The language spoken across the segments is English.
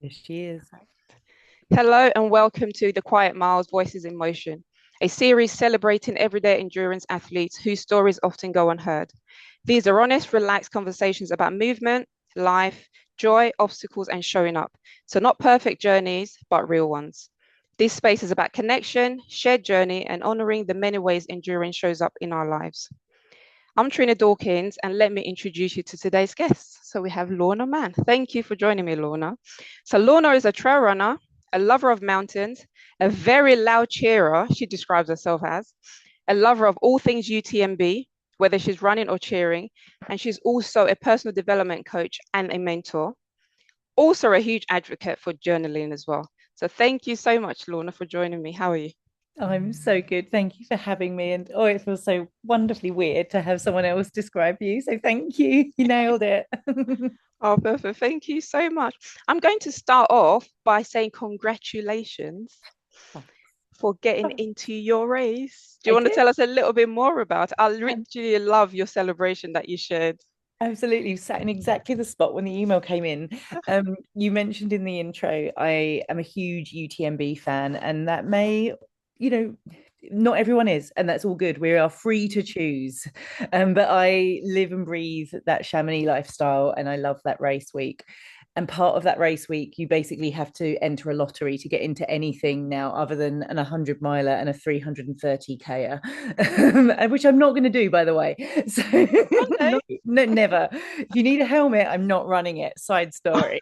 Yes, she is. Hello and welcome to The Quiet Miles Voices in Motion, a series celebrating everyday endurance athletes whose stories often go unheard. These are honest, relaxed conversations about movement, life, joy, obstacles, and showing up. So, not perfect journeys, but real ones. This space is about connection, shared journey, and honoring the many ways endurance shows up in our lives. I'm Trina Dawkins, and let me introduce you to today's guests. So we have Lorna Mann. Thank you for joining me, Lorna. So Lorna is a trail runner, a lover of mountains, a very loud cheerer, she describes herself as, a lover of all things UTMB, whether she's running or cheering, and she's also a personal development coach and a mentor, also a huge advocate for journaling as well. So thank you so much, Lorna, for joining me. How are you? I'm so good. Thank you for having me. And oh, it feels so wonderfully weird to have someone else describe you. So thank you. You nailed it. Oh, perfect. Thank you so much. I'm going to start off by saying congratulations for getting into your race. Do you I want to did. tell us a little bit more about it? I literally love your celebration that you shared. Absolutely. Sat in exactly the spot when the email came in. You mentioned in the intro, I am a huge UTMB fan, and that may, you know, not everyone is, and that's all good. We are free to choose. But I live and breathe that Chamonix lifestyle, and I love that race week. And part of that race week, you basically have to enter a lottery to get into anything now other than an 100 miler and a 330 K, which I'm not going to do, by the way. So, Okay. no, never. If you need a helmet, I'm not running it. Side story.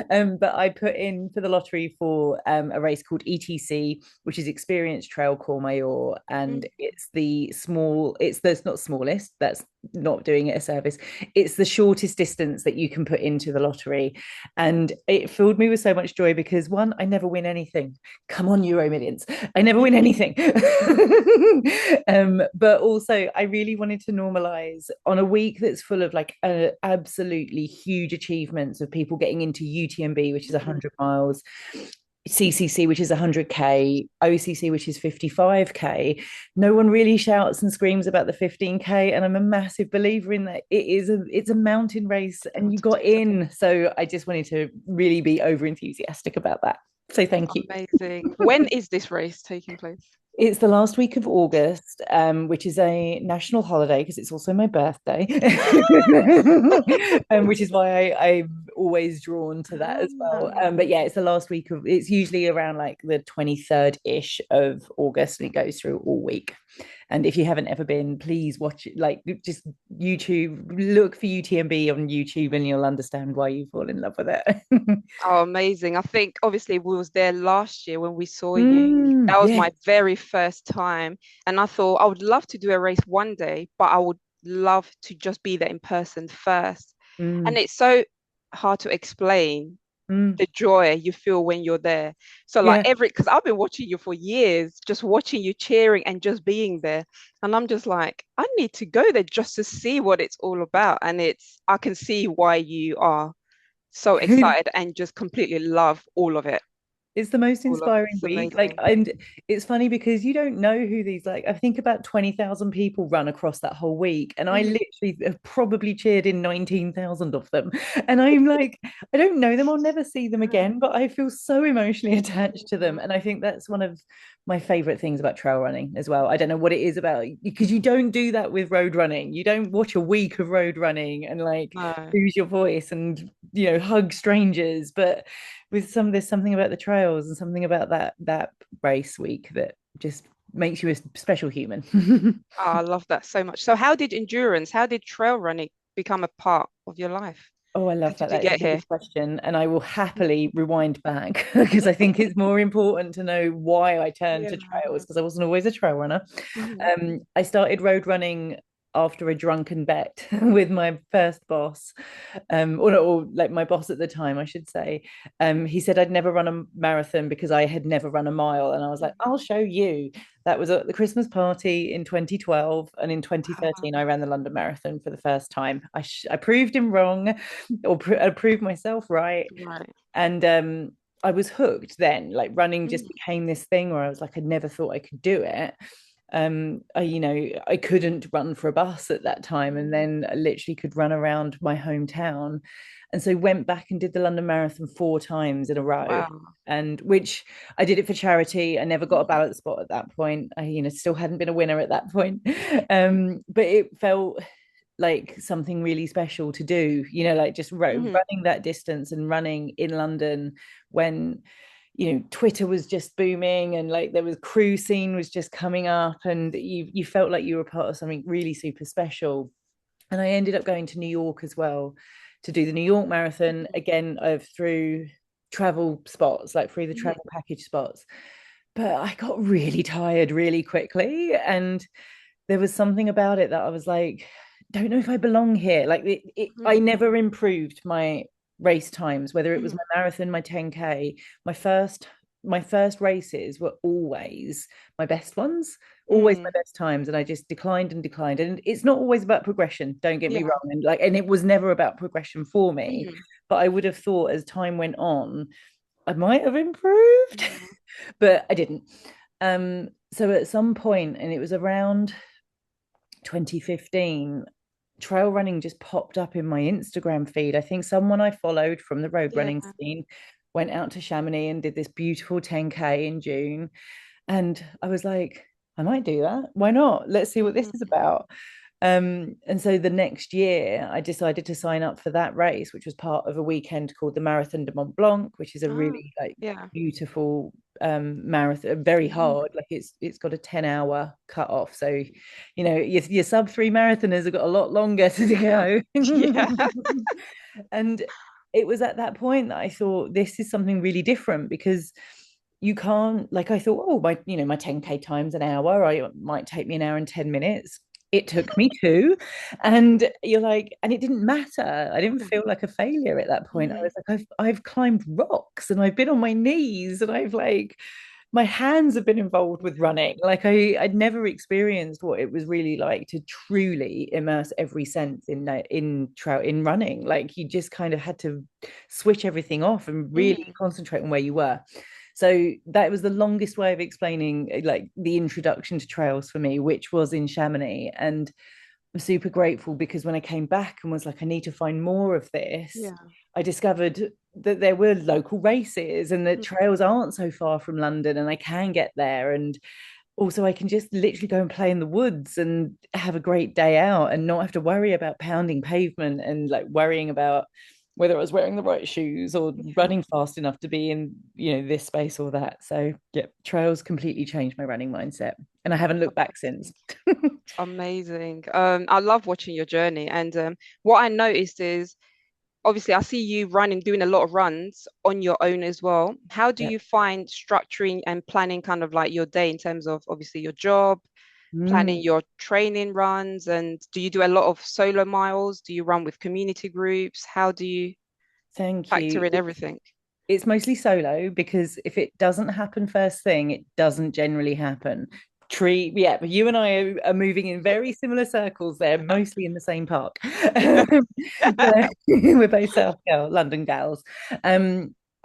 But I put in for the lottery for a race called ETC, which is Experienced Trail Courmayeur, and Mhm. it's not smallest. That's not doing it a service. It's the shortest distance that you can put into the lottery, and it filled me with so much joy because one, I never win anything. Come on, Euro Millions, I never win anything. But also, I really wanted to normalize on a week that's full of like absolutely huge achievements of people getting into UTMB, which is Mhm. 100 miles, CCC, which is 100K, OCC, which is 55K. No one really shouts and screams about the 15K, and I'm a massive believer in that. It's a mountain race, and you got in. So I just wanted to really be over enthusiastic about that. So thank you. Amazing. When is this race taking place? It's the last week of August, which is a national holiday because it's also my birthday, which is why I'm always drawn to that as well. Ah, But yeah, it's the last week of, it's usually around like the 23rd-ish of August and it goes through all week. And if you haven't ever been, please watch it. Like just YouTube, look for UTMB on YouTube and you'll understand why you fall in love with it. oh, amazing. I think obviously we was there last year when we saw you. That was Yeah. my very first time. And I thought I would love to do a race one day, but I would love to just be there in person first. And Mm, it's so hard to explain mm, the joy you feel when you're there. So like yeah. because I've been watching you for years, just watching you cheering and just being there. And I'm just like, I need to go there just to see what it's all about. And I can see why you are so excited and just completely love all of it. It's the most All of it. inspiring It's week. Like, amazing. and it's funny because you don't know who these, like, I think about 20,000 people run across that whole week. And I Mhm. literally have probably cheered in 19,000 of them. And I'm like, I don't know them. I'll never see them again, but I feel so emotionally attached to them. And I think that's one of my favorite things about trail running as well. I don't know what it is about because you don't do that with road running. You don't watch a week of road running and like No. lose your voice and, hug strangers. But there's something about the trails and something about that race week that just makes you a special human. Oh, I love that so much. So how did trail running become a part of your life? Oh, I How love that. did you That is the get here? biggest question. And I will happily rewind back because I think it's more important to know why I turned Yeah. to trails because I wasn't always a trail runner. Mhm. I started road running after a drunken bet with my first boss, or like my boss at the time, I should say. He said I'd never run a marathon because I had never run a mile. And I was like, I'll show you. That was at the Christmas party in 2012. And in Wow. 2013, I ran the London Marathon for the first time. I proved him wrong I proved myself right. Right. And I was hooked then. Like running just Mhm. became this thing where I was like, I never thought I could do it. I couldn't run for a bus at that time, and then I literally could run around my hometown. And so went back and did the London Marathon 4 times in a row. Wow. And which I did it for charity. I never got a balance spot at that point. I, still hadn't been a winner at that point. But it felt like something really special to do, like just Mm-hmm. running that distance and running in London when Twitter was just booming, and like there was crew scene was just coming up, and you felt like you were part of something really super special. And I ended up going to New York as well to do the New York Marathon again, of through travel spots, like through the travel package spots. But I got really tired really quickly, and there was something about it that I was like, don't know if I belong here. Like I never improved my race times, whether it was Mm-hmm. my marathon, my 10K, my first races were always my best ones, always my Mm. best times, and I just declined and declined. And it's not always about progression, don't get me Yeah. wrong, and it was never about progression for me. Mm-hmm. But I would have thought as time went on, I might have improved, but I didn't. So at some point, and it was around 2015, trail running just popped up in my Instagram feed. I think someone I followed from the road Yeah. running scene went out to Chamonix and did this beautiful 10K in June. And I was like, I might do that. Why not? Let's see what this is Mm-hmm. about. And so the next year, I decided to sign up for that race, which was part of a weekend called the Marathon du Mont-Blanc, which is a Ah, really like yeah. beautiful marathon, very Mhm. hard. Like it's got a 10-hour cut off. So, your sub 3 marathoners have got a lot longer to go. Yeah. And it was at that point that I thought this is something really different, because you can't, like, I thought, oh, my 10K times an hour, I might take me an hour and 10 minutes. It took me two. And you're like, and it didn't matter. I didn't feel like a failure at that point. I Mhm. was like, I've climbed rocks, and I've been on my knees, and I've like my hands have been involved with running. Like I'd never experienced what it was really like to truly immerse every sense in running. Like you just kind of had to switch everything off and really Mhm. concentrate on where you were. So that was the longest way of explaining like the introduction to trails for me, which was in Chamonix. And I'm super grateful, because when I came back and was like, I need to find more of this, Yeah. I discovered that there were local races, and that Mhm. trails aren't so far from London, and I can get there. And also I can just literally go and play in the woods and have a great day out, and not have to worry about pounding pavement and like worrying about whether I was wearing the right shoes or Yeah. running fast enough to be in, this space or that. So yeah, trails completely changed my running mindset, and I haven't looked back since. Amazing. I love watching your journey. And what I noticed is obviously I see you running, doing a lot of runs on your own as well. How do Yeah. you find structuring and planning kind of like your day in terms of obviously your job, planning Mm, your training runs, and do you do a lot of solo miles? Do you run with community groups? How do you thank factor you. in everything? It's mostly solo, because if it doesn't happen first thing, it doesn't generally happen. Tree, yeah, but you and I are moving in very similar circles there, mostly in the same park. Yeah. We're both South London gals.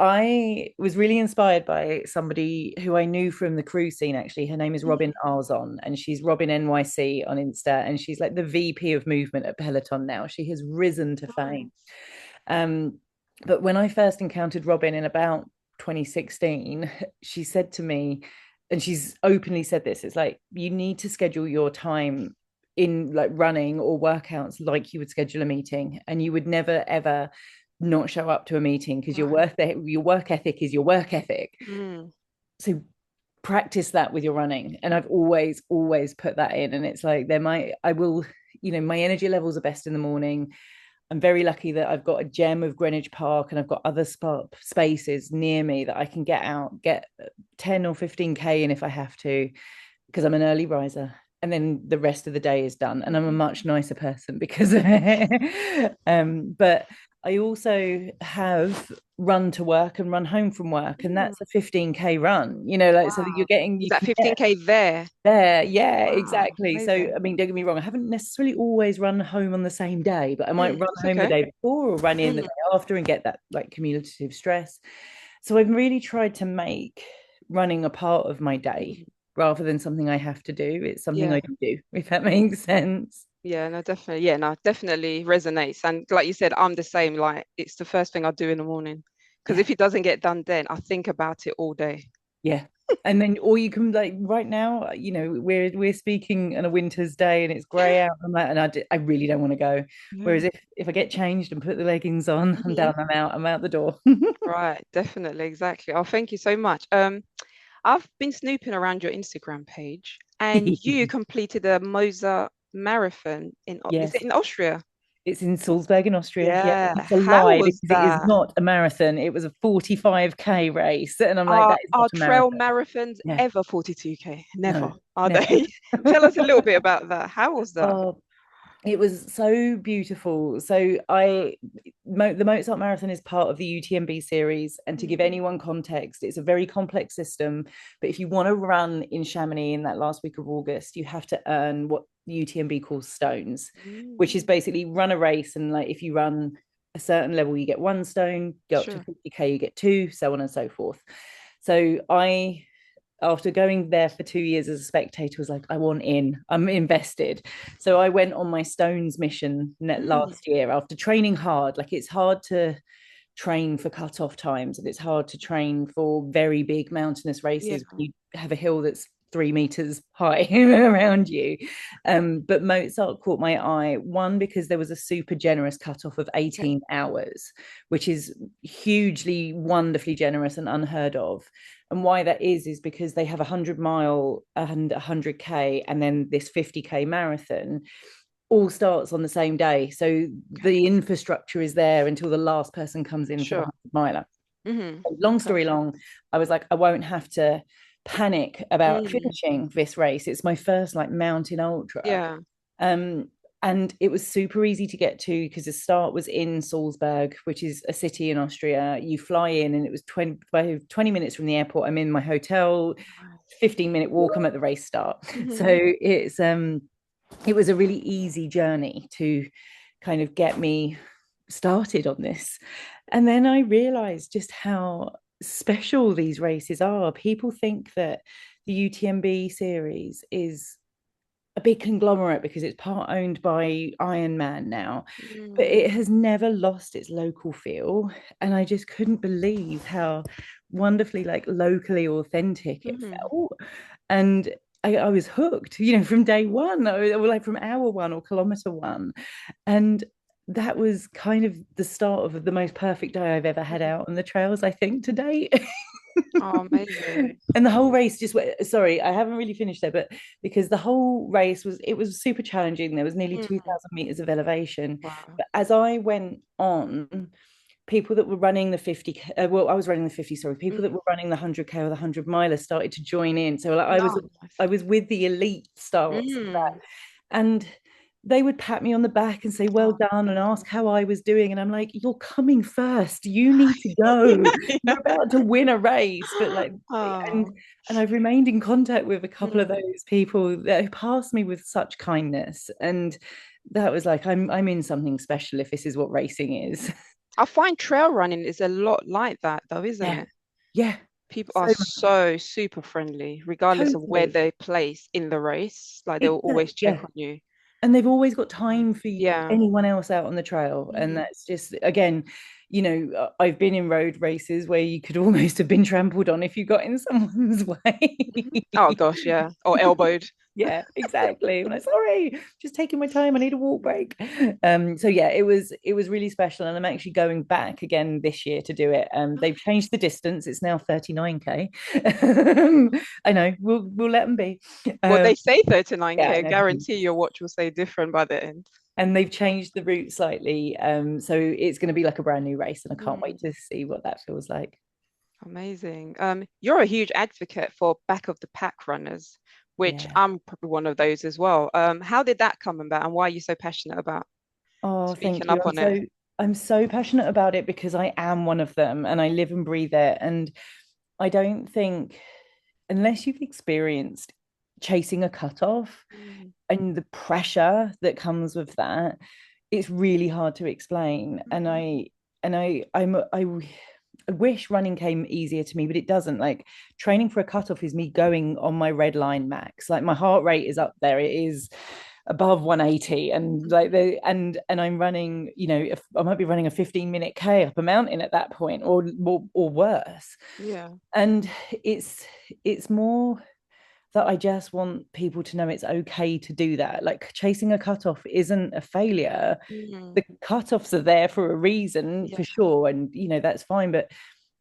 I was really inspired by somebody who I knew from the cruise scene, actually. Her name is Robin Mhm. Arzon, and she's Robin NYC on Insta, and she's like the VP of movement at Peloton now. She has risen to fame. Nice. Um, but when I first encountered Robin in about 2016, she said to me, and she's openly said this, it's like, you need to schedule your time in like running or workouts like you would schedule a meeting, and you would never ever not show up to a meeting, because Right. your work ethic is your work ethic. Mm. So practice that with your running, and I've always put that in. And it's like I will, my energy levels are best in the morning. I'm very lucky that I've got a gem of Greenwich Park, and I've got other spaces near me that I can get out, get 10 or 15K in if I have to, because I'm an early riser. And then the rest of the day is done. And I'm a much nicer person because of it. But I also have run to work and run home from work. And Mm. that's a 15K run, like so that Wow. Is you that can get 15K there? there, yeah, Wow. exactly. So, Amazing. I mean, don't get me wrong, I haven't necessarily always run home on the same day, but I might run It's home the okay. day before or run in the Mm. day after and get that like cumulative stress. So I've really tried to make running a part of my day. rather than something I have to do. It's something Yeah. I can do, if that makes sense. Yeah, no, definitely. Yeah, no, definitely resonates. And like you said, I'm the same. Like it's the first thing I do in the morning. Because Yeah. if it doesn't get done then, I think about it all day. Yeah. And then, or you can like right now, we're speaking on a winter's day and it's grey out and that, and I really don't want to go. Yeah. Whereas if I get changed and put the leggings on, I'm Mhm. done, I'm out the door. Right, definitely, exactly. Oh, thank you so much. I've been snooping around your Instagram page and you completed a Mosa marathon is it Yes. in Austria? It's in Salzburg in Austria. Yeah, Yeah. it's a How lie was because it is that? not a marathon. It was a 45K race. And I'm like, that is not Are a trail marathon. marathons Yeah, ever 42K? Never, no, are never. they? Tell us a little bit about that. How was that? Oh, it was so beautiful. The Mozart Marathon is part of the UTMB series. And to give Mm, anyone context, it's a very complex system. But if you want to run in Chamonix in that last week of August, you have to earn what the UTMB calls stones, which is mm, basically run a race. And like if you run a certain level, you get 1 stone, go up to sure. 50K, you get two, so on and so forth. So I after going there for 2 years as a spectator was like, I want in, I'm invested. So I went on my stones mission Mm, last year after training hard. Like it's hard to train for cut-off times and it's hard to train for very big mountainous yeah, races when you have a hill that's 3 meters high around you. But Mozart caught my eye, one, because there was a super generous cutoff of yeah, 18 hours, which is hugely, wonderfully generous and unheard of. And why that is because they have 100 mile and 100K and then this 50K marathon all starts on the same day. So okay, the infrastructure is there until the last person comes in for the sure. 100 miler. Mm-hmm. Long story Perfect. long, I was like, I won't have to panic about Mm, finishing this race. It's my first like mountain ultra. yeah, Um, and it was super easy to get to because the start was in Salzburg, which is a city in Austria. You fly in, and it was 20 minutes from the airport. I'm in my hotel, nice. 15-minute walk. I'm at the race start. So Mm-hmm. it was a really easy journey to kind of get me started on this. And then I realized just how special these races are. People think that the UTMB series is a big conglomerate because it's part owned by Ironman now, but Mm, it has never lost its local feel. And I just couldn't believe how wonderfully like locally authentic it mm-hmm. felt. And I was hooked, from day one, or like from hour one or kilometer one. And that was kind of the start of the most perfect day I've ever had out on the trails, I think, to date. Oh, amazing. And the whole race just went, sorry, I haven't really finished there, but because the whole race was super challenging. There was nearly Mm, 2,000 meters of elevation. wow. But as I went on, people that were running the 50, well, I was running the 50, sorry, people that Mm, were running the 100K or the 100 miler started to join in. So like no, nice. I was with the elite starts of Mm, that. And they would pat me on the back and say, well oh, done, and ask amazing. how I was doing. And I'm like, you're coming first. You need to go. Yeah. You're about to win a race. But like, and Oh, and I've remained in contact with a couple of mm. those people that passed me with such kindness. And that was like, I'm in something special if this is what racing is. I find trail running is a lot like that, though, isn't Yeah. it? Yeah. People are So so super friendly, regardless of where totally. they place in the race. Like they'll Exactly. always check Yeah. on you. And they've always got time for Yeah. anyone else out on the trail. And Mhm. that's just, again, I've been in road races where you could almost have been trampled on if you got in someone's way. Mhm. Oh gosh, yeah. Or elbowed. Yeah, exactly. I'm like, sorry, just taking my time. I need a walk Mm. break. So yeah, it was really special. And I'm actually going back again this year to do it. They've changed the distance. It's now 39K. I know, we'll let them be. Well, Um, they say yeah, 39K. I I know. guarantee your watch will say different by the end. And they've changed the route slightly. So it's going to be like a brand new race, and I can't wait Mm. to see what that feels like. Amazing. You're a huge advocate for back of the pack runners, which Yeah. I'm probably one of those as well. How did that come about, and why are you so passionate about Oh, thank speaking you. up on it? I'm so passionate about it because I am one of them and I live and breathe it. And I don't think unless you've experienced chasing a cutoff Mm. and the pressure that comes with that, it's really hard to explain. Mhm. I'm I I wish running came easier to me, but it doesn't. Like training for a cutoff is me going on my red line max. Like my heart rate is up there. It is above 180, and like and I'm running, if I might be running a 15-minute K up a mountain at that point, or worse. Yeah. And it's more that I just want people to know it's okay to do that. Like chasing a cutoff isn't a failure. Mm. The cutoffs are there for a reason, Yeah. for sure, and that's fine, but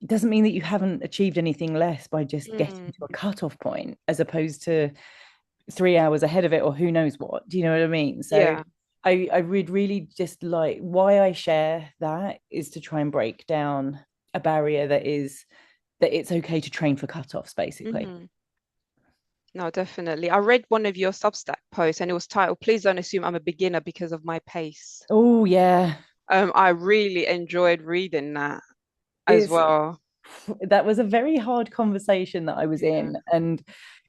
it doesn't mean that you haven't achieved anything less by just getting Mm. to a cutoff point as opposed to 3 hours ahead of it, or who knows what. Do you know what I mean? So Yeah. I would really just like, why I share that is to try and break down a barrier that is that it's okay to train for cutoffs, basically. Hmm. No, definitely. I read one of your Substack posts and it was titled, Please don't assume I'm a beginner because of my pace. Oh yeah. I really enjoyed reading that as It's well. that was a very hard conversation that I was Yeah. in. And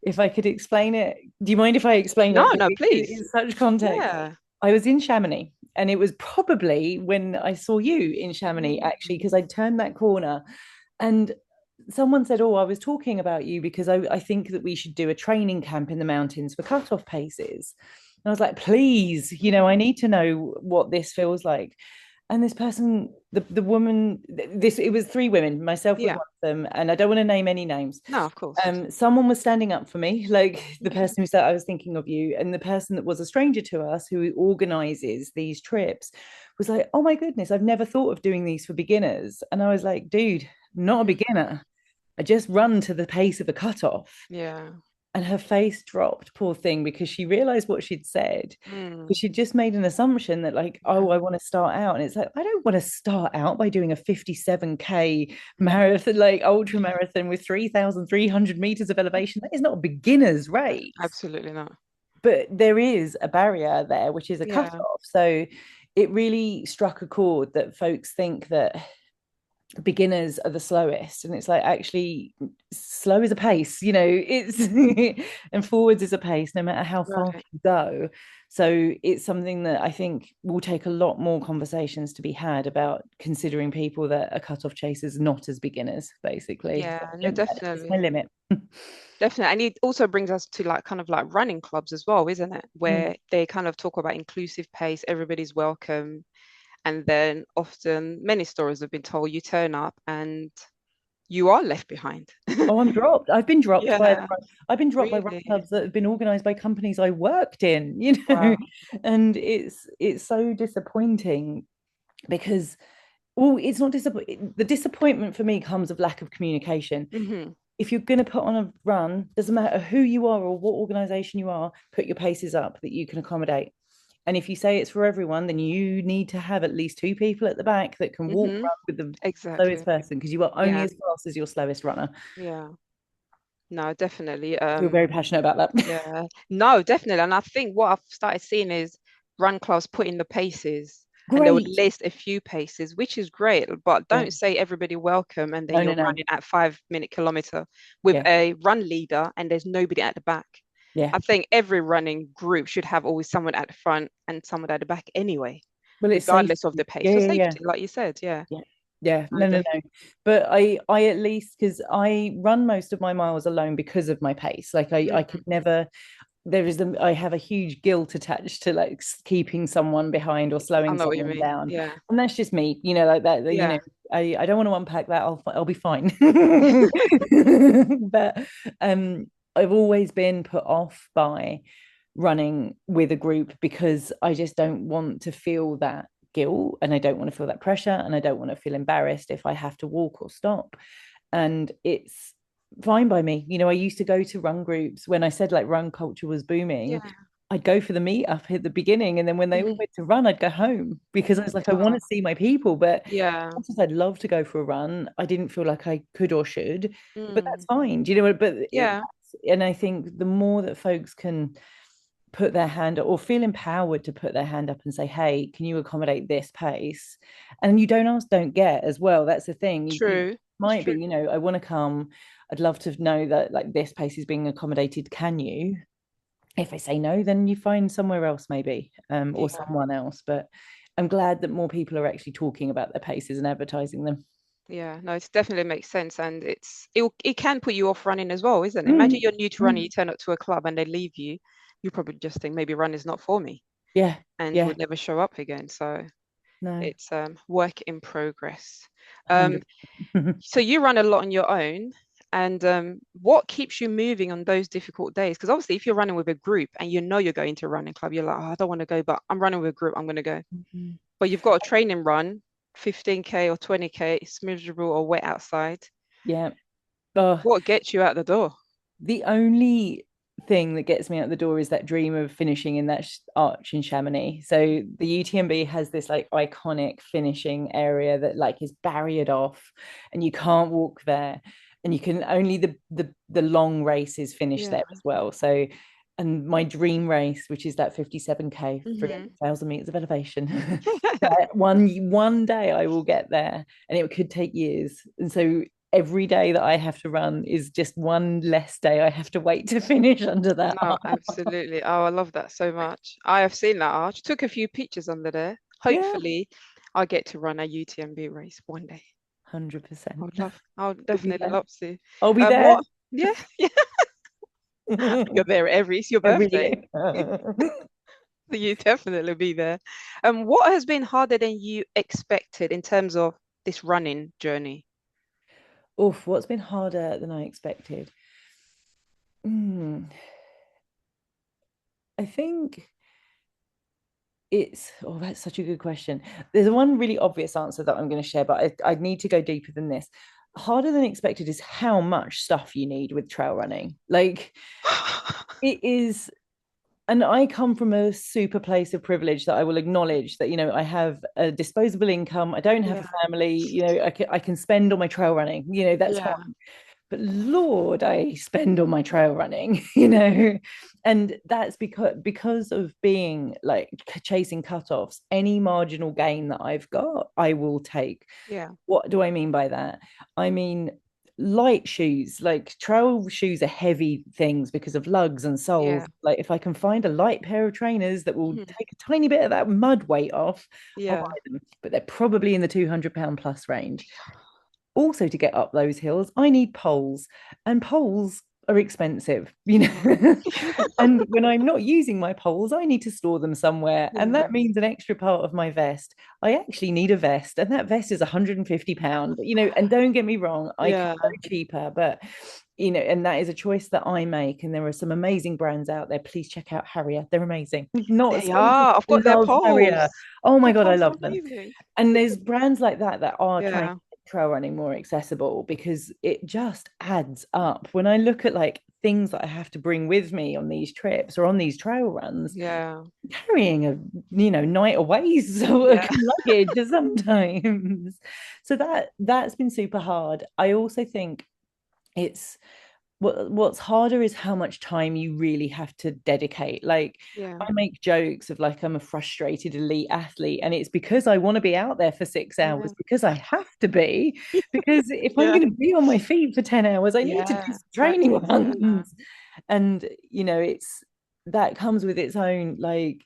if I could explain it, do you mind if I explain No, it no, in please. such context? Yeah. I was in Chamonix, and it was probably when I saw you in Chamonix, actually, Mm. because I turned that corner and someone said, "Oh, I was talking about you because I think that we should do a training camp in the mountains for cutoff paces." And I was like, "Please, I need to know what this feels like." And this person, the woman, this it was three women, myself was Yeah. one of them, and I don't want to name any names. No, of course. Someone was standing up for me, like the person who said, "I was thinking of you," and the person that was a stranger to us who organizes these trips was like, "Oh my goodness, I've never thought of doing these for beginners." And I was like, "Dude, I'm not a beginner. I just run to the pace of a cutoff." Yeah. And her face dropped, poor thing, because she realized what she'd said. Mm. But she'd just made an assumption that, like, Yeah. oh, I want to start out. And it's like, I don't want to start out by doing a 57K marathon, like ultra marathon with 3,300 meters of elevation. That is not a beginner's race. Absolutely not. But there is a barrier there, which is a Yeah. cutoff. So it really struck a chord that folks think that beginners are the slowest, and it's like, actually, slow is a pace, it's and forwards is a pace no matter how fast Right. you go. So it's something that I think will take a lot more conversations to be had about considering people that are cut-off chasers not as beginners, basically. Yeah. No, It's my definitely. limit. Definitely. And it also brings us to like kind of like running clubs as well, isn't it? Mm. Where they kind of talk about inclusive pace, everybody's welcome. And then often many stories have been told, you turn up and you are left behind. Oh, I'm dropped. Yeah, I've been dropped by run really. clubs that have been organized by companies I worked in, Wow. and it's so disappointing because, oh, it's not disappointing. The disappointment for me comes of lack of communication. Hmm. If you're going to put on a run, doesn't matter who you are or what organization you are, put your paces up that you can accommodate. And if you say it's for everyone, then you need to have at least two people at the back that can walk Hmm. run with the slowest Exactly. person, because you are only Yeah, as fast as your slowest runner. yeah. No, definitely. I feel very passionate about that. Yeah. No, definitely. And I think what I've started seeing is run clubs put in the paces and they would Great. list a few paces, which is great, but Yeah. don't say everybody welcome and then No, no, you're no. running at 5 minute kilometer with Yeah. a run leader and there's nobody at the back. Yeah. I think every running group should have always someone at the front and someone at the back anyway, Well, it's safety. regardless of the pace Yeah, for yeah, yeah. safety, like you said. Yeah. Yeah. Yeah. No, No, no, no. But I at least, because I run most of my miles alone because of my pace. Like I definitely. could never, I have a huge guilt attached to like keeping someone behind or I slowing know what you someone mean. down. Yeah. And that's just me, like that, Yeah. I don't want to unpack that. I'll be fine. But I've always been put off by running with a group because I just don't want to feel that guilt, and I don't want to feel that pressure, and I don't want to feel embarrassed if I have to walk or stop. And it's fine by me. I used to go to run groups when I said like run culture was booming. Yeah. I'd go for the meetup at the beginning, and then when they all Mhm. went to run, I'd go home because I was like, I want Oh, to see my people. But yeah. as I'd love to go for a run, I didn't feel like I could or should. But that's Mm. fine. Do you know what? Yeah. And I think the more that folks can put their hand up or feel empowered to put their hand up and say, hey, can you accommodate this pace? And you don't ask, don't get as well. That's the thing. You True. It's might be, true. I want to come. I'd love to know that like this pace is being accommodated. Can you? If I say no, then you find somewhere else maybe, or Yeah. someone else. But I'm glad that more people are actually talking about their paces and advertising them. Yeah, no, it definitely makes sense, and it can put you off running as well, isn't it? Imagine Mm, you're new to running, you mm. turn up to a club and they leave you, you probably just think maybe running's not for me, Yeah, and you yeah, would never show up again. So no, it's work in progress. Um, 100%. so you run a lot on your own, and what keeps you moving on those difficult days? Because obviously, if you're running with a group and you know you're going to a running club, you're like, oh, I don't want to go, but I'm running with a group, I'm going to go. But you've got a training run, 15K or 20K, it's miserable or wet outside. Yeah. Oh, What gets you out the door? the only thing that gets me out the door is that dream of finishing in that arch in Chamonix. So the UTMB has this like iconic finishing area that like is barriered off, and you can't walk there, and you can only the long races finish Yeah. there as well. So, and my dream race, which is that 57K, Hmm. 300,000 meters of elevation, that one day I will get there, and it could take years. And so every day that I have to run is just one less day I have to wait to finish under that No, arc. absolutely. Oh, I love that so much. I have seen that arch. Took a few pictures under there. Yeah, Hopefully, I'll get to run a UTMB race one day. 100%. I'll You'll be definitely there. love to. I'll be there What? Yeah, yeah. You're there it's your every birthday. year. You definitely be there. What has been harder than you expected in terms of this running journey? Oof, what's been harder than I expected? Mm, I think that's such a good question. There's one really obvious answer that I'm going to share, but I need to go deeper than this. Harder than expected is how much stuff you need with trail running. Like it is, and I come from a super place of privilege that I will acknowledge that, I have a disposable income. I don't have Yeah, a family, I can spend on my trail running, that's fine. yeah, But Lord, I spend on my trail running, and that's because of being like chasing cutoffs. Any marginal gain that I've got, I will take. yeah, What do I mean by that? I mean light shoes. Like trail shoes are heavy things because of lugs and soles. yeah. Like if I can find a light pair of trainers that will Mhm. take a tiny bit of that mud weight off, I'll buy Yeah. them. But they're probably in the 200 pound plus range. Also, to get up those hills, I need poles, and poles are expensive, And when I'm not using my poles, I need to store them somewhere. And Yeah. that means an extra part of my vest. I actually need a vest, and that vest is £150, and don't get me wrong, I can Yeah. go cheaper, but and that is a choice that I make. And there are some amazing brands out there. Please check out Harrier. They're amazing. Not They sponsored. are. I've got their Love Harrier. poles. Oh my Their God, I poles are love them. amazing. And there's brands like that are trying to Yeah. make trail running more accessible, because it just adds up. When I look at like things that I have to bring with me on these trips or on these trail runs, Yeah. carrying a night away so Yeah. luggage sometimes. So that's been super hard. I also think it's what's harder is how much time you really have to dedicate. Like Yeah. I make jokes of like I'm a frustrated elite athlete, and it's because I want to be out there for 6 hours, Yeah. because I have to be, because if I'm Yeah. going to be on my feet for 10 hours, I need to do Yeah. some training Practice. Yeah. runs. And it's that comes with its own like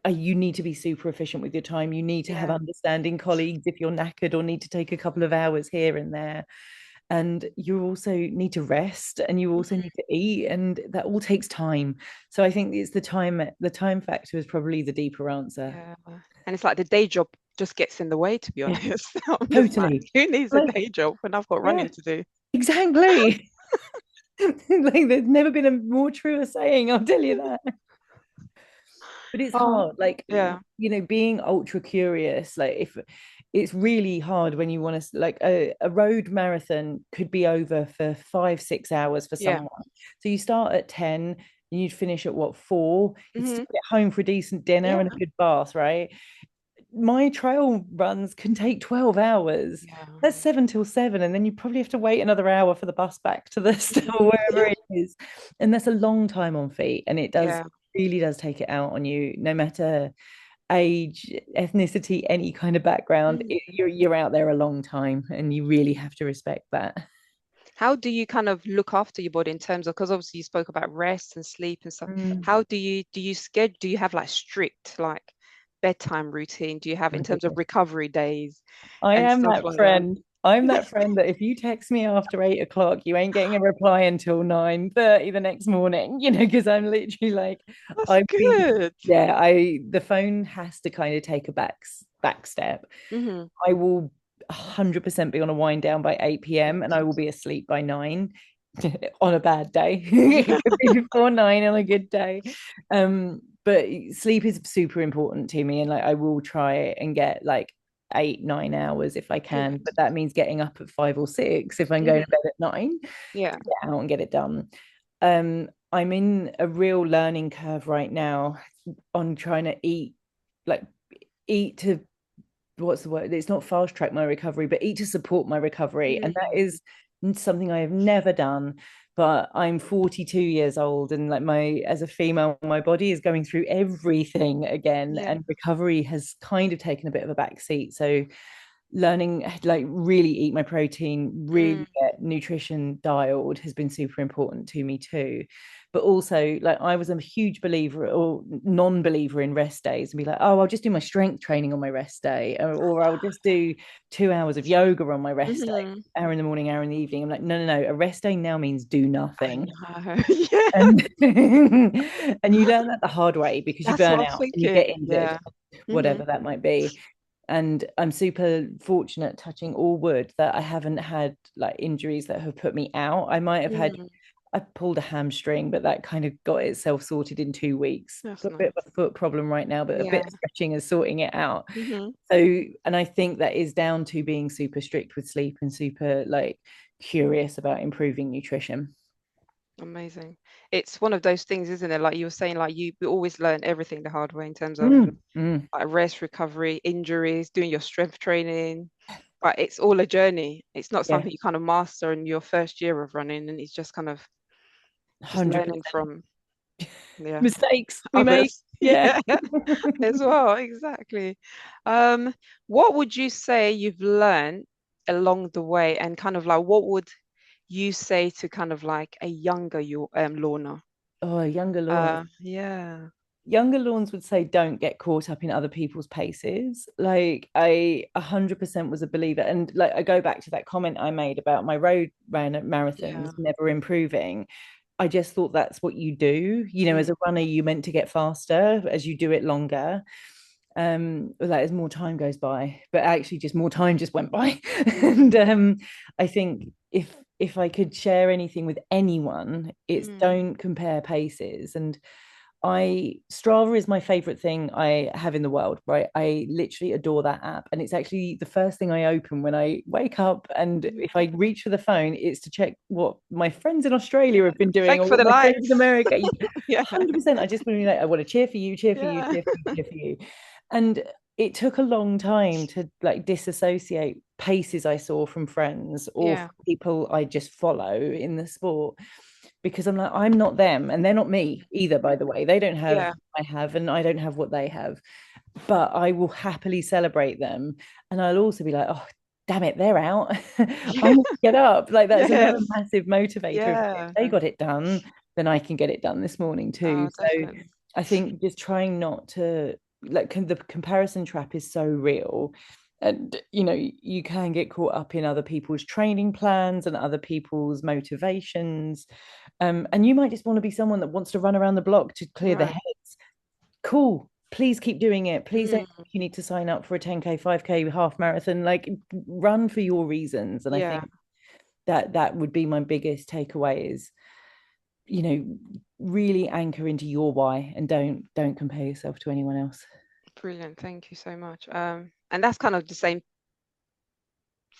you need to be super efficient with your time. You need to have Yeah. understanding colleagues if you're knackered or need to take a couple of hours here and there. And you also need to rest, and you also Mhm. need to eat, and that all takes time. So I think it's the time factor is probably the deeper answer. Yeah. And it's like the day job just gets in the way, to be Yeah, honest. I'm just like, totally. who needs a Like, day job when I've got yeah, running to do? exactly. Like there's never been a more truer saying, I'll tell you that. But it's Oh, hard, like yeah. being ultra curious. Like if it's really hard when you want to, like a road marathon could be over for 5 6 hours for Yeah. someone. So you start at 10 and you'd finish at what, 4? You'd Hmm. still get home for a decent dinner Yeah. and a good bath, right? My trail runs can take 12 hours. Yeah. That's 7 till 7. And then you probably have to wait another hour for the bus back to the store, Mhm. wherever it is. And that's a long time on feet. And it does Yeah. really does take it out on you, no matter age, ethnicity, any kind of background. Mhm. You're out there a long time, and you really have to respect that. How do you kind of look after your body in terms of, because obviously you spoke about rest and sleep and stuff. Mm, How do you schedule, do you have like strict bedtime routine? Do you have in I terms of do. recovery days I and am stuff that like that? friend. I'm that friend that if you text me after 8 o'clock, you ain't getting a reply until 9:30 the next morning, because I'm literally like, That's I've been, good. yeah, the phone has to kind of take a back step. Hmm. I will 100% be on a wind down by 8 p.m. and I will be asleep by 9 on a bad day. It could be before 9 on a good day. But sleep is super important to me, and like I will try and get like 8, 9 hours if I can. Good. But that means getting up at 5 or 6 if I'm going to Hmm. bed at 9 Yeah. to get out and get it done. I'm in a real learning curve right now on trying to like eat to what's the word? It's not fast track my recovery, but eat to support my recovery. And that Mm. is something I have never done. But I'm 42 years old, and like as a female, my body is going through everything again, Yeah. and recovery has kind of taken a bit of a back seat. So learning like really eat my protein, Mm. really get nutrition dialed has been super important to me too. But also, like I was a huge believer or non-believer in rest days and be like, oh, I'll just do my strength training on my rest day, or I'll just do 2 hours of yoga on my rest day, Hmm. hour in the morning, hour in the evening. I'm like, no, no, no. A rest day now means do I nothing. know. Yeah. And and you learn that the hard way because you That's burn what I'm out and you get thinking. injured, Yeah. Hmm. whatever that might be. And I'm super fortunate, touching all wood, that I haven't had like injuries that have put me out. I might have had, Mm. I pulled a hamstring, but that kind of got itself sorted in 2 weeks. That's Got a bit nice. of a foot problem right now, but a bit Yeah. of stretching is sorting it out. Hmm. So, and I think that is down to being super strict with sleep and super like curious about improving nutrition. Amazing. It's one of those things, isn't it? Like you were saying, like we always learn everything the hard way in terms of Mm. like rest, recovery, injuries, doing your strength training. But it's all a journey. It's not Yeah, something you kind of master in your first year of running, and it's just kind of just learning 100% from, yeah, mistakes we make. others. Yeah. Yeah, as well. Exactly. Um, what would you say you've learned along the way, and kind of like what would you say to kind of like a younger you Lorna? Oh, younger Yeah. lawns would say don't get caught up in other people's paces. Like I 100% was a believer, and like I go back to that comment I made about my road ran at marathons Yeah. never improving. I just thought that's what you do, Mm. as a runner you're meant to get faster as you do it longer, like as more time goes by, but actually just more time just went by. And I think if I could share anything with anyone, it's Mm. don't compare paces. And Strava is my favorite thing I have in the world, right? I literally adore that app. And it's actually the first thing I open when I wake up. And Mhm. if I reach for the phone, it's to check what my friends in Australia have been doing Thanks or for what the my friends in likes. America. Yeah. 100%. I just want to be like, I want to cheer for you, cheer for you, Yeah. cheer for you, cheer for you. And it took a long time to like disassociate paces I saw from friends or Yeah. from people I just follow in the sport, because I'm like, I'm not them and they're not me either, by the way. They don't have Yeah. what I have and I don't have what they have, but I will happily celebrate them. And I'll also be like, oh, damn it, they're out. I Yeah. need to get up. Like that's another Yes. massive motivator. If Yeah. they got it done, then I can get it done this morning too. Oh, So definitely. I think just trying not to like the comparison trap is so real. And you can get caught up in other people's training plans and other people's motivations. And you might just want to be someone that wants to run around the block to clear the Right. heads. Cool. Please keep doing it. Please don't Mm. think you need to sign up for a 10K, 5K, half marathon. Like run for your reasons. And I Yeah. think that would be my biggest takeaway is, you know, really anchor into your why and don't compare yourself to anyone else. Brilliant. Thank you so much. And that's kind of the same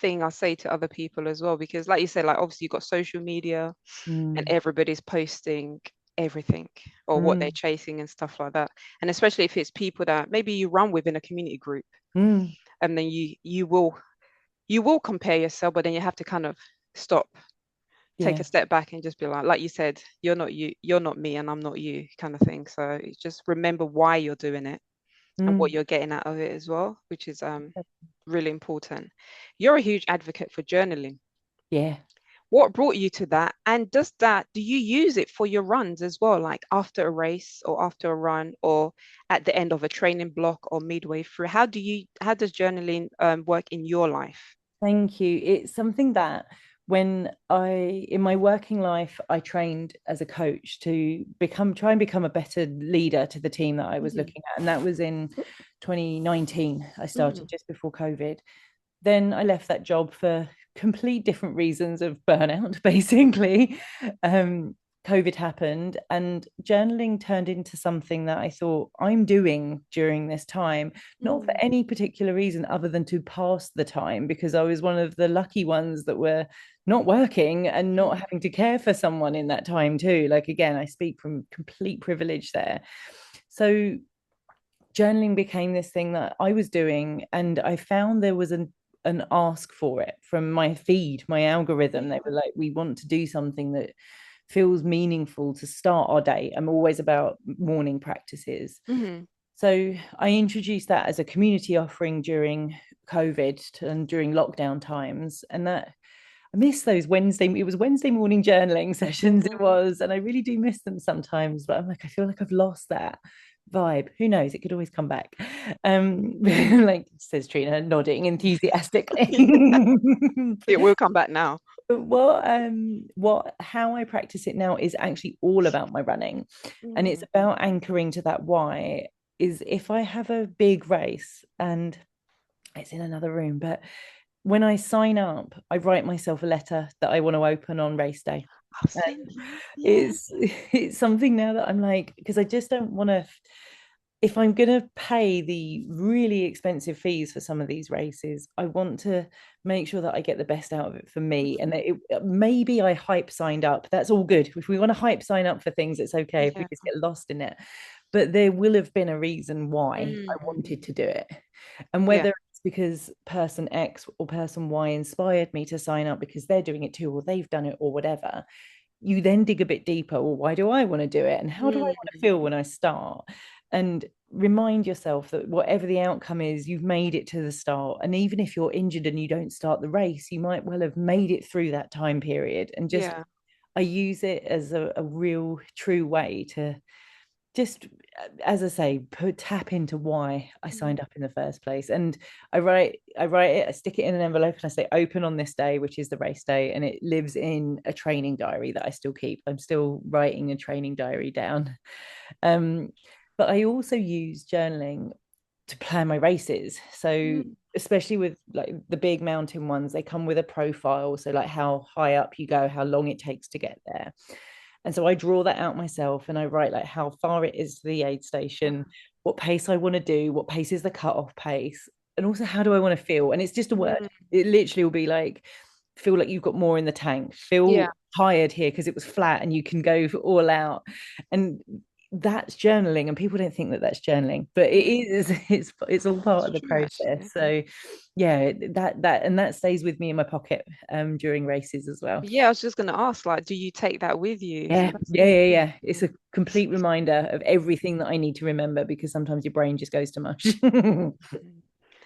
thing I say to other people as well, because like you said, like obviously you've got social media and Mm, everybody's posting everything or what they're mm, chasing and stuff like that. And especially if it's people that maybe you run within a community group, mm, and then you will compare yourself, but then you have to kind of stop, take yeah. a step back and just be like you said, you're not you, you're not me, and I'm not you, kind of thing. So just remember why you're doing it and what Mm, you're getting out of it as well, which is really important. You're a huge advocate for journaling. yeah. What brought you to that? And do you use it for your runs as well, like after a race or after a run or at the end of a training block or midway through? How does journaling work in your life? Thank you. It's something that in my working life, I trained as a coach to try and become a better leader to the team that I was Hmm. looking at. And that was in 2019. I Hmm. started just before COVID. Then I left that job for complete different reasons of burnout, basically. Um, COVID happened, and journaling turned into something that I thought I'm doing during this time, not for Hmm. any particular reason other than to pass the time, because I was one of the lucky ones that were not working and not having to care for someone in that time, too. Like, again, I speak from complete privilege there. So, journaling became this thing that I was doing, and I found there was an ask for it from my feed, my algorithm. They Yeah. were like, we want to do something that feels meaningful to start our day. I'm always about morning practices. Hmm. So I introduced that as a community offering during COVID and during lockdown times. And that I miss those it was Wednesday morning journaling sessions, it Hmm. was. And I really do miss them sometimes, but I'm like, I feel like I've lost that vibe. Who knows? It could always come back. Like says Trina, nodding enthusiastically. It will come back now. How I practice it now is actually all about my running. And it's Mm. about anchoring to that why is if I have a big race and it's in another room, but when I sign up, I write myself a letter that I want to open on race day. I was And thinking, yeah. it's something now that I'm like, because I just don't want to, if I'm going to pay the really expensive fees for some of these races, I want to make sure that I get the best out of it for me. And that maybe I hype signed up. That's all good. If we want to hype sign up for things, it's okay if we Yeah. just get lost in it. But there will have been a reason why I Mm. wanted to do it. And Yeah. whether it's because person X or person Y inspired me to sign up because they're doing it too, or they've done it, or whatever, you then dig a bit deeper. Well, why do I want to do it? And how do I want to Mm. feel when I start? And remind yourself that whatever the outcome is, you've made it to the start. And even if you're injured and you don't start the race, you might well have made it through that time period. And just, Yeah. I use it as a real true way to just, as I say, tap into why I Mm. signed up in the first place. And I write it, I stick it in an envelope, and I say open on this day, which is the race day, and it lives in a training diary that I still keep. I'm still writing a training diary down. um but I also use journaling to plan my races. So Mm. especially with like the big mountain ones, they come with a profile, so like how high up you go, how long it takes to get there. And so I draw that out myself, and I write like how far it is to the aid station, what pace I want to do, what pace is the cutoff pace, and also how do I want to feel. And it's just a word. Mm. It literally will be like, feel like you've got more in the tank, Yeah. feel tired here because it was flat and you can go all out. And that's journaling, and people don't think that that's journaling, but it Mm. is. It's all part It's of the true, process. actually. So yeah, that stays with me in my pocket during races as well. Yeah, I was just going to ask, like, do you take that with you? So Yeah, that's yeah. It's interesting. a complete reminder of everything that I need to remember, because sometimes your brain just goes to mush. Mm.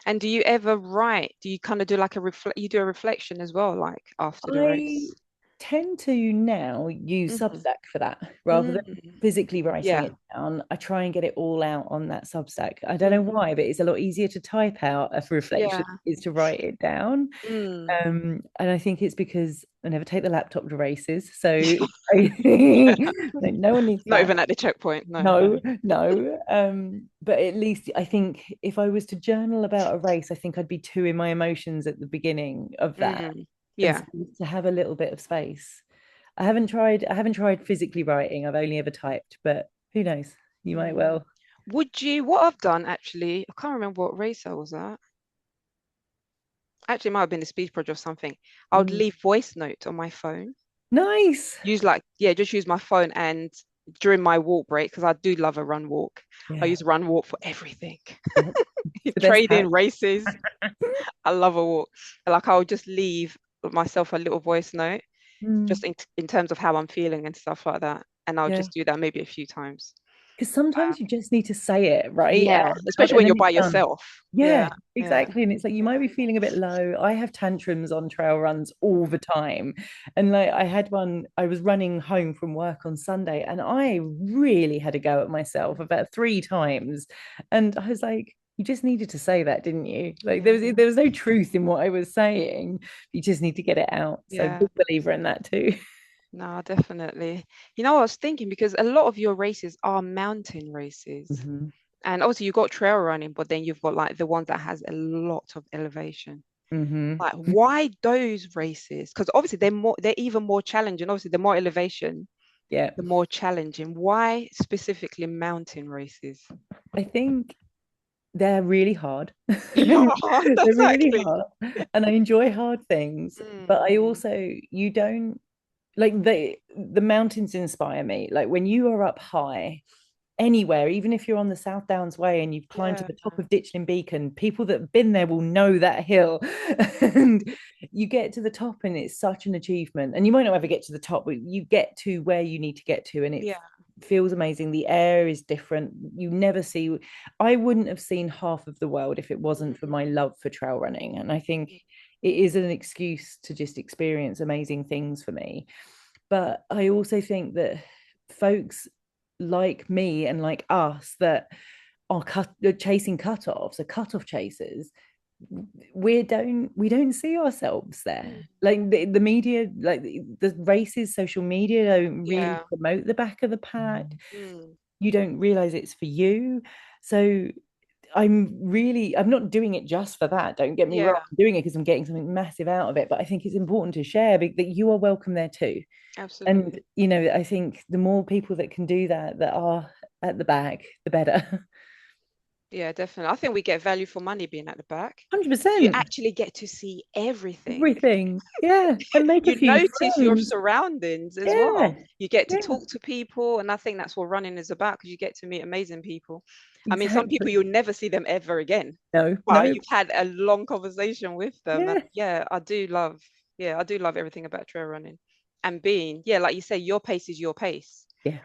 And do you ever write? Do you kind of do like you do a reflection as well, like after the I race? tend to now use Hmm. Substack for that rather than Mm. physically writing Yeah. it down. I try and get it all out on that Substack. I don't know Mm. why, but it's a lot easier to type out a reflection Yeah. is to write it down. Mm. And I think it's because I never take the laptop to races, so Yeah. like, no one needs Not that. even at the checkpoint. No. No, no. But at least I think if I was to journal about a race, I think I'd be too in my emotions at the beginning of that. Mm. And Yeah. so to have a little bit of space. I haven't tried physically writing. I've only ever typed, but who knows? You might Mm. well. Would you, what I've done actually, I can't remember what race I was at. Actually, it might have been the speed project or something. I would Mm. leave voice note on my phone. Nice. Use like, yeah, just use my phone and during my walk break, because I do love a run walk. I Yeah. use run walk for everything. Yeah. It's the best Trading, part. races. I love a walk. Like I'll just leave myself a little voice note, just Mm. in terms of how I'm feeling and stuff like that. And I'll Yeah. just do that maybe a few times. Because sometimes you just need to say it right out Yeah, loud, especially and when then you're it's by done. yourself. Yeah, Yeah, yeah. exactly. And it's like you might be feeling a bit low. I have tantrums on trail runs all the time. And like I had one, I was running home from work on Sunday, and I really had a go at myself about 3 times. And I was like, You just needed to say that, didn't you? Like Yeah. there was no truth in what I was saying. You just need to get it out. So Yeah. big believer in that too. No, definitely. You know, I was thinking because a lot of your races are mountain races. Hmm. And obviously you've got trail running, but then you've got like the ones that has a lot of elevation. Hmm. Like why those races? Because obviously they're even more challenging. Obviously, the more elevation, Yeah. the more challenging. Why specifically mountain races? I think they're really hard. Yeah, They're really exactly. hard. And I enjoy hard things, but Mm, I also you don't like the mountains inspire me. Like when you are up high, anywhere, even if you're on the South Downs Way and you've climbed to yeah. the top of Ditchling Beacon, people that have been there will know that hill. And you get to the top, and it's such an achievement. And you might not ever get to the top, but you get to where you need to get to, and it Yeah. feels amazing. The air is different. You never see, I wouldn't have seen half of the world if it wasn't for my love for trail running. And I think it is an excuse to just experience amazing things for me. But I also think that folks like me and like us that are chasing cutoffs, are cutoff chasers, we don't see ourselves there. Mm, Like the media, like the races, social media don't really yeah. promote the back of the pack. Mm, You don't realize it's for you. So I'm not doing it just for that. Don't get me wrong. yeah, I'm doing it because I'm getting something massive out of it. But I think it's important to share that you are welcome there too. And absolutely. I think the more people that can do that are at the back, the better. Yeah, definitely. I think we get value for money being at the back. You 100%. actually get to see everything. Everything. Yeah. And make a You few notice your friends. surroundings as well. Yeah. You get to Yeah. talk to people, and I think that's what running is about because you get to meet amazing people. I mean, some people Exactly. you'll never see them ever again, No, but no. you've had a long conversation with them. And Yeah. I do love everything about trail running. And being, yeah, like you say, your pace is your pace. Yeah.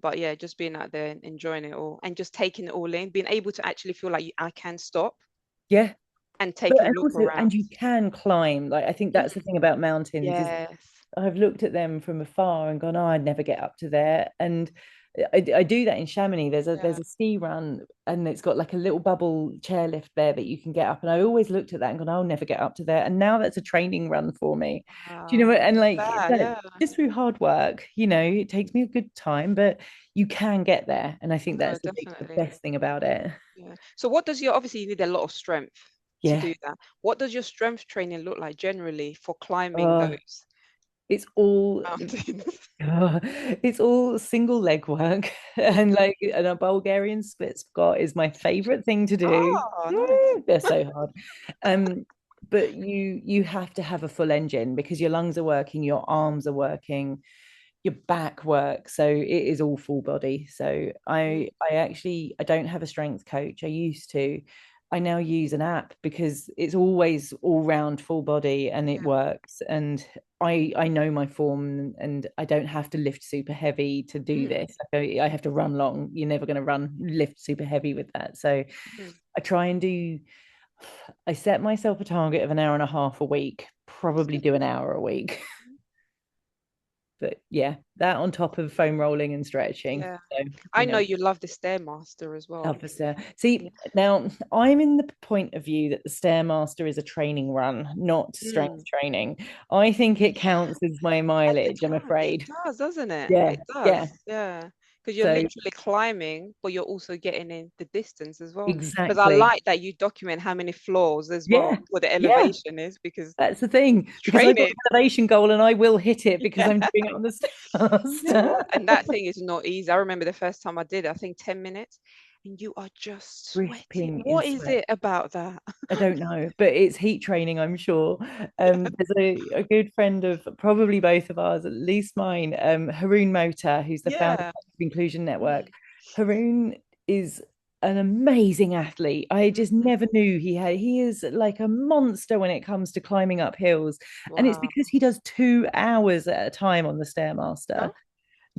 But yeah, just being out there and enjoying it all and just taking it all in, being able to actually feel like I can stop Yeah. and take a And look also, around. and you can climb. Like I think Mm, that's the thing about mountains is yes. I've looked at them from afar and gone, oh, I'd never get up to there. And I do that in Chamonix. Yeah. There's a ski run, and it's got like a little bubble chairlift there that you can get up. And I always looked at that and gone, I'll never get up to there. And now that's a training run for me. Do you know Wow. what? And like Fair, that, yeah. just through hard work, it takes me a good time, but you can get there. And I think No, that's the definitely. best thing about it. Yeah. So what does your obviously you need a lot of strength to Yeah. do that. What does your strength training look like generally for climbing Oh, those it's all mountains? it's all single leg work, and Mhm. like and a Bulgarian split squat is my favorite thing to do. Oh, nice. They're so hard. Um, but you have to have a full engine because your lungs are working, your arms are working, your back works. So it is all full body. So Mm, I don't have a strength coach. I used to. I now use an app because it's always all round full body and it yeah. works. And I know my form, and I don't have to lift super heavy to do Mm, this. I have to run long. You're never going to lift super heavy with that. So mm. I try and do. I set myself a target of an hour and a half a week. Probably do an hour a week. But yeah, that on top of foam rolling and stretching. Yeah. So, I know you love the Stairmaster as well. Alpha Stair. Yeah. See, now I'm in the point of view that the Stairmaster is a training run, not strength Mm. training. I think it counts as my It mileage, I'm can. It afraid. does, doesn't it? Yeah, It yeah. does. Yeah. Because you're So literally climbing, but you're also getting in the distance as well. Because I exactly. like that you document how many floors as well, Yeah, what the yeah. elevation is, because That's the thing. Because I've got training. an elevation goal and I will hit it because Yeah. I'm doing it on the Yeah. Stairmaster. And that thing is not easy. I remember the first time I did it, I think 10 minutes, and you are just sweating. Dripping in What is sweat. it about that? I don't know, but it's heat training, I'm sure. There's a good friend of probably both of ours, at least mine, Haroon Motor, who's the founder Yeah. of the Inclusion Network. Mm, Haroon is an amazing athlete. I just mm. never knew he is like a monster when it comes to climbing up hills. And it's Wow. because he does 2 hours at a time on the Stairmaster. Huh?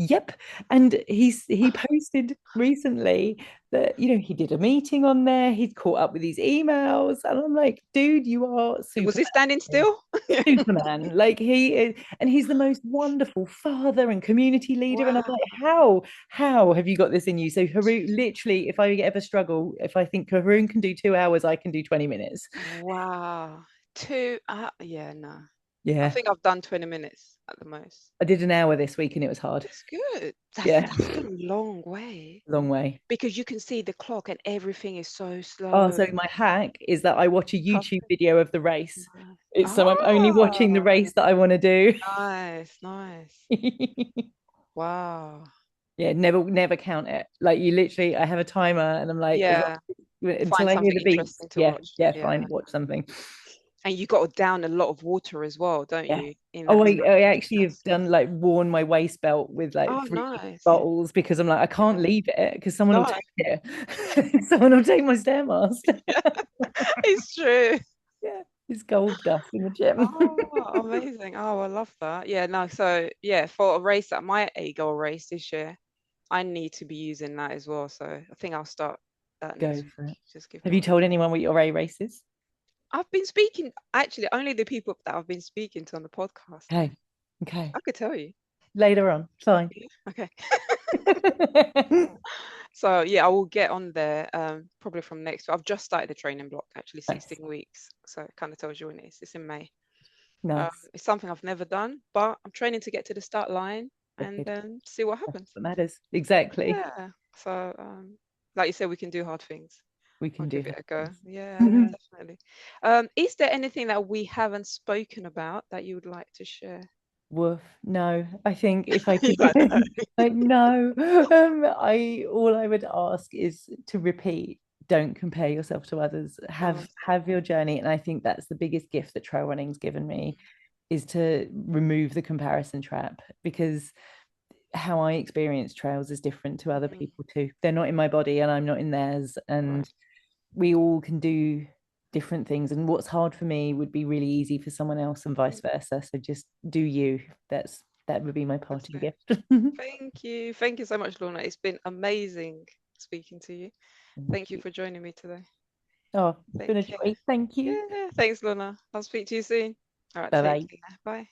Yep. And he posted recently that, he did a meeting on there, he'd caught up with his emails, and I'm like, dude, you are Was he standing Superman. still? Superman. Like he is, and he's the most wonderful father and community leader. And I'm Wow. like, how have you got this in you? So Haroon, literally, if I ever struggle, if I think Haroon can do 2 hours, I can do 20 minutes. Wow. Two, yeah, no. I Yeah. think I've done 20 minutes at the most. I did an hour this week and it was hard. That's good. That's Yeah. that's still a long way Long way. because you can see the clock and everything is so Oh, slow. so my hack is that I watch a YouTube Tough. video of the race. It's so I'm only watching the Ah, race that I want to do. nice, nice. Wow. Yeah, never count it. Like you literally, I have a timer and I'm like, as Yeah. long, until Find I hear something the beeps, interesting to yeah, watch. yeah, Yeah. fine, watch something. And you got to down a lot of water as well, don't Yeah. you? In Oh, that I race. actually have done like worn my waist belt with like Oh, three nice. bottles because I'm like, I can't Yeah. leave it because someone will No, take it. Someone will take my stairmaster. it's true. Yeah, it's gold dust in the gym. Oh, amazing. Oh, I love that. Yeah, no, so yeah, for a race at my 8 goal race this year, I need to be using that as well. So I think I'll start that Go next week. for it. Just give Have you my told anyone what your A race is? I've been speaking, actually, only the people that I've been speaking to on the podcast know. Okay. Okay. I could tell you. Later on. Fine. Yeah. Okay. So yeah, I will get on there probably from next. I've just started the training block, actually, Nice. 16 weeks. So it kind of tells you when it is. It's in May. Nice. It's something I've never done, but I'm training to get to the start line and Wicked. then see what That's happens. what matters. Exactly. Yeah. So like you said, we can do hard things. We I'll can do give it a go. that. Yeah, no, definitely. Is there anything that we haven't spoken about that you would like to share? Woof. No, I think if I You're could, like, no. like, no. All I would ask is to repeat. Don't compare yourself to others. Have Honestly. have your journey, and I think that's the biggest gift that trail running's given me is to remove the comparison trap because how I experience trails is different to other Mhm. people too. They're not in my body, and I'm not in theirs, Right. and we all can do different things, and what's hard for me would be really easy for someone else and vice Mm, versa. So just do you. That would be my that's parting it. gift. Thank you. Thank you so much, Lorna. It's been amazing speaking to you. Thank Thank you you. for joining me today. Oh, it's been a Take care. joy. Thank you. Yeah, thanks, Lorna. I'll speak to you soon. All right, Bye take bye. care. Bye.